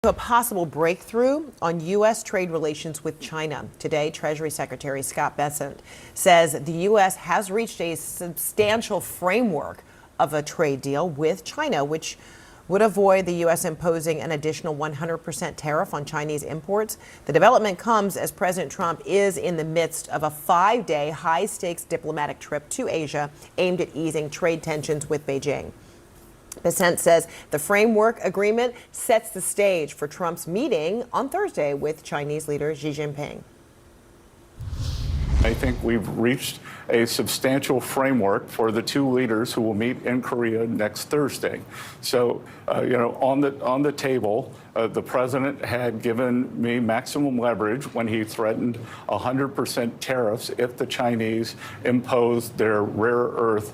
A possible breakthrough on U.S. trade relations with China. Today, Treasury Secretary Scott Bessent says the U.S. has reached a substantial framework of a trade deal with China, which would avoid the U.S. imposing an additional 100% tariff on Chinese imports. The development comes as President Trump is in the midst of a 5-day high-stakes diplomatic trip to Asia aimed at easing trade tensions with Beijing. Bessent says the framework agreement sets the stage for Trump's meeting on Thursday with Chinese leader Xi Jinping. I think we've reached a substantial framework for the two leaders who will meet in Korea next Thursday. So, on the table, the president had given me maximum leverage when he threatened 100% tariffs if the Chinese imposed their rare earth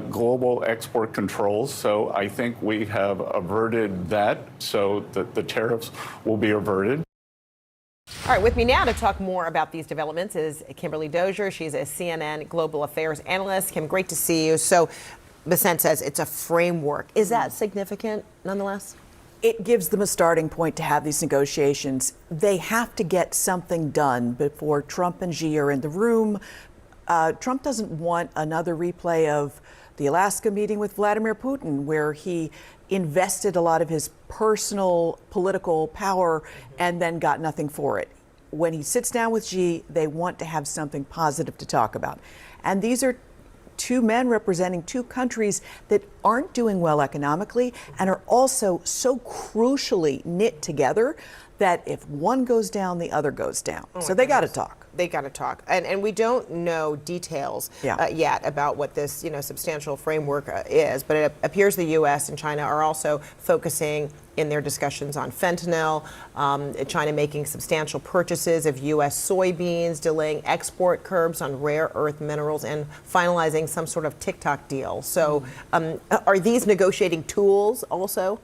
global export controls. So I think we have averted that so that the tariffs will be averted. All right, with me now to talk more about these developments is Kimberly Dozier. She's a CNN Global Affairs analyst. Kim, great to see you. So Bessent says it's a framework. Is that significant nonetheless? It gives them a starting point to have these negotiations. They have to get something done before Trump and Xi are in the room. Trump doesn't want another replay of the Alaska meeting with Vladimir Putin, where he invested a lot of his personal political power and then got nothing for it. When he sits down with Xi, they want to have something positive to talk about. And these are two men representing two countries that aren't doing well economically and are also so crucially knit together that if one goes down, the other goes down. So they got to talk. They got to talk. And we don't know details yet about what this, substantial framework is, but it appears the U.S. and China are also focusing in their discussions on fentanyl, China making substantial purchases of U.S. soybeans, delaying export curbs on rare earth minerals, and finalizing some sort of TikTok deal. So are these negotiating tools also?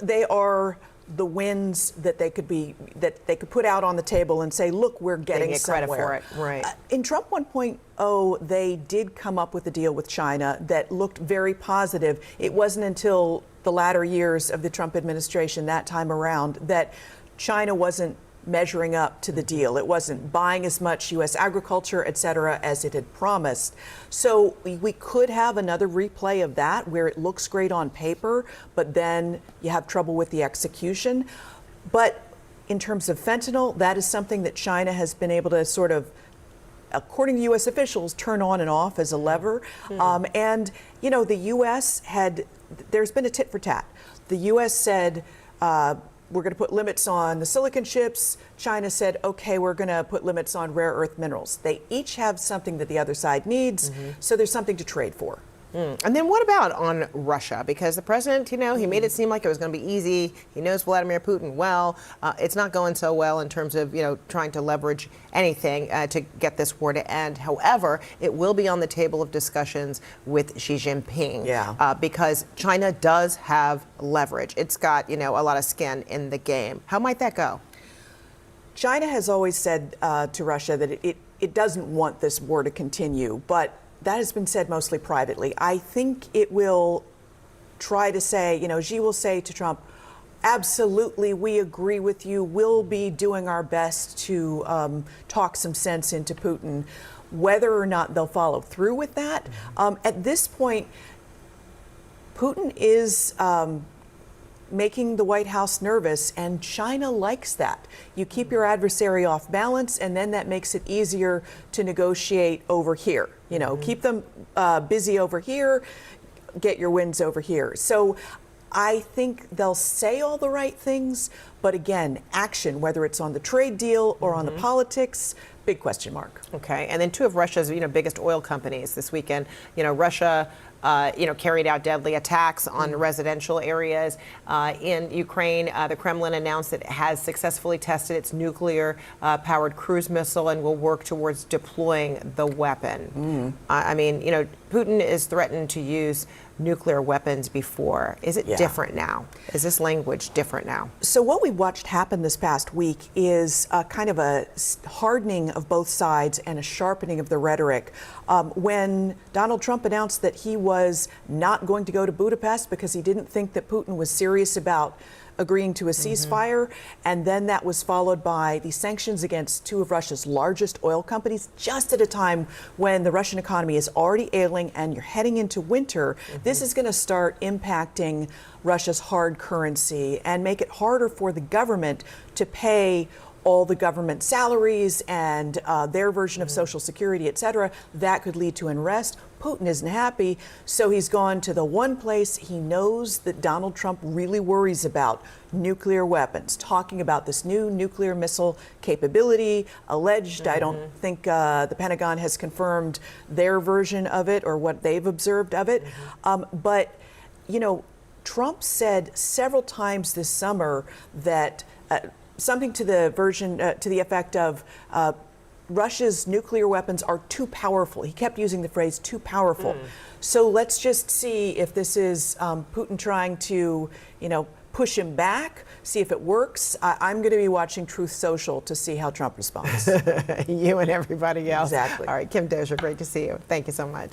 They are the wins that they could put out on the table and say, look, we're getting somewhere. Credit for it. Right. In Trump 1.0, they did come up with a deal with China that looked very positive. It wasn't until the latter years of the Trump administration that time around that China wasn't measuring up to the deal. It wasn't buying as much U.S. agriculture, et cetera, as it had promised. So we could have another replay of that where it looks great on paper, but then you have trouble with the execution. But in terms of fentanyl, that is something that China has been able to sort of, according to U.S. officials, turn on and off as a lever. And, the U.S. there's been a tit for tat. The U.S. said, we're going to put limits on the silicon chips. China said, okay, we're going to put limits on rare earth minerals. They each have something that the other side needs, so there's something to trade for. And then what about on Russia? Because the president, he made it seem like it was going to be easy. He knows Vladimir Putin well. It's not going so well in terms of, trying to leverage anything to get this war to end. However, it will be on the table of discussions with Xi Jinping because China does have leverage. It's got, a lot of skin in the game. How might that go? China has always said to Russia that it doesn't want this war to continue, but that has been said mostly privately. I think it will try to say, Xi will say to Trump, absolutely, we agree with you. We'll be doing our best to talk some sense into Putin. Whether or not they'll follow through with that, at this point, Putin is making the White House nervous, and China likes that. You keep your adversary off balance, and then that makes it easier to negotiate over here. Keep them busy over here, get your wins over here. So I think they'll say all the right things, but again, action, whether it's on the trade deal or on the politics, big question mark. Okay, and then two of Russia's, biggest oil companies this weekend, Russia carried out deadly attacks on residential areas in Ukraine. The Kremlin announced that it has successfully tested its nuclear-powered cruise missile and will work towards deploying the weapon. Putin is threatened to use nuclear weapons before. Is it different now? Is this language different now? So what we watched happen this past week is kind of a hardening of both sides and a sharpening of the rhetoric. When Donald Trump announced that he was not going to go to Budapest because he didn't think that Putin was serious about agreeing to a ceasefire, and then that was followed by the sanctions against two of Russia's largest oil companies, just at a time when the Russian economy is already ailing and you're heading into winter. This is going to start impacting Russia's hard currency and make it harder for the government to pay all the government salaries and their version of Social Security, et cetera. That could lead to unrest. Putin isn't happy, so he's gone to the one place he knows that Donald Trump really worries about: nuclear weapons, talking about this new nuclear missile capability, alleged. I don't think the Pentagon has confirmed their version of it or what they've observed of it. But, you know, Trump said several times this summer that something to the effect of Russia's nuclear weapons are too powerful. He kept using the phrase "too powerful." So let's just see if this is Putin trying to, you know, push him back, see if it works. I'm going to be watching Truth Social to see how Trump responds. You and everybody else. Exactly. All right, Kim Dozier, great to see you. Thank you so much.